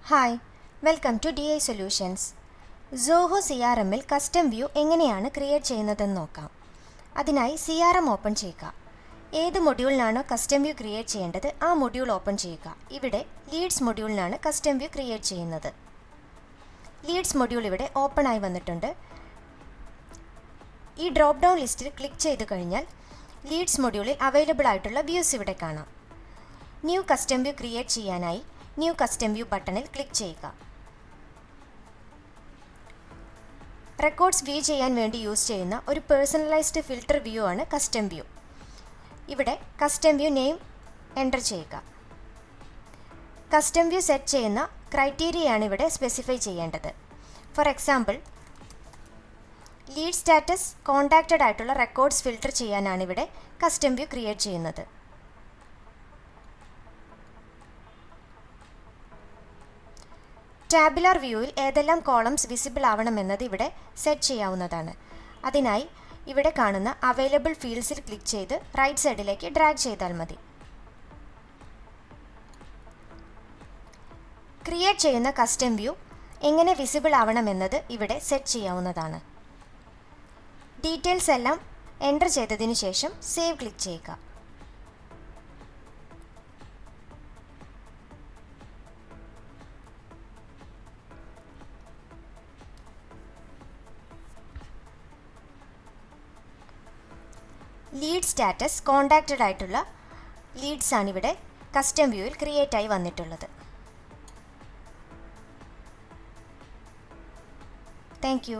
Hi, welcome to DI solutions. Zoho CRM ൽ custom view എങ്ങനെയാണ് create ചെയ്യുന്നതെന്ന് നോക്കാം. അതിനായി CRM ഓപ്പൺ ചെയ്യുക. ഏത് മൊഡ്യൂളിനാണോ കസ്റ്റം വ്യൂ ക്രിയേറ്റ് ചെയ്യേണ്ടത് ആ മൊഡ്യൂൾ ഓപ്പൺ ചെയ്യുക. ഇവിടെ ലീഡ്സ് മൊഡ്യൂളിനാണ് കസ്റ്റം വ്യൂ ക്രിയേറ്റ് ചെയ്യുന്നത്. ലീഡ്സ് മൊഡ്യൂൾ ഇവിടെ ഓപ്പൺ ആയി വന്നിട്ടുണ്ട്. ഈ ഡ്രോപ്പ് ഡൗൺ ലിസ്റ്റിൽ ക്ലിക്ക് ചെയ്ത് കഴിഞ്ഞാൽ ലീഡ്സ് മൊഡ്യൂളിൽ അവൈലബിൾ ആയിട്ടുള്ള വ്യൂസ് ഇവിടെ കാണാം. ന്യൂ കസ്റ്റം വ്യൂ ക്രിയേറ്റ് ചെയ്യാനായി ന്യൂ കസ്റ്റം വ്യൂ ബട്ടണിൽ ക്ലിക്ക് ചെയ്യുക. റെക്കോർഡ്സ് വ്യൂ ചെയ്യാൻ വേണ്ടി യൂസ് ചെയ്യുന്ന ഒരു പേഴ്സണലൈസ്ഡ് ഫിൽട്ടർ വ്യൂ ആണ് കസ്റ്റം വ്യൂ. ഇവിടെ കസ്റ്റം വ്യൂ നെയിം എൻ്റർ ചെയ്യുക. കസ്റ്റം വ്യൂ സെറ്റ് ചെയ്യുന്ന ക്രൈറ്റീരിയയാണ് ഇവിടെ സ്പെസിഫൈ ചെയ്യേണ്ടത്. For example, lead status contacted ആയിട്ടുള്ള റെക്കോർഡ്സ് ഫിൽട്ടർ ചെയ്യാനാണ് ഇവിടെ കസ്റ്റം വ്യൂ ക്രിയേറ്റ് ചെയ്യുന്നത്. ടാബുലാർ വ്യൂവിൽ ഏതെല്ലാം കോളംസ് വിസിബിൾ ആവണമെന്നത് ഇവിടെ സെറ്റ് ചെയ്യാവുന്നതാണ്. അതിനായി ഇവിടെ കാണുന്ന അവൈലബിൾ ഫീൽഡ്സിൽ ക്ലിക്ക് ചെയ്ത് റൈറ്റ് സൈഡിലേക്ക് ഡ്രാഗ് ചെയ്താൽ മതി. ക്രിയേറ്റ് ചെയ്യുന്ന കസ്റ്റം വ്യൂ എങ്ങനെ വിസിബിൾ ആവണമെന്നത് ഇവിടെ സെറ്റ് ചെയ്യാവുന്നതാണ്. ഡീറ്റെയിൽസ് എല്ലാം എൻ്റർ ചെയ്തതിനു ശേഷം സേവ് ക്ലിക്ക് ചെയ്യുക. ലീഡ് സ്റ്റാറ്റസ് കോൺടാക്റ്റഡ് ആയിട്ടുള്ള ലീഡ്സ് ആണ് ഇവിടെ കസ്റ്റം വ്യൂവിൽ ക്രിയേറ്റ് ആയി വന്നിട്ടുള്ളത്. Thank you.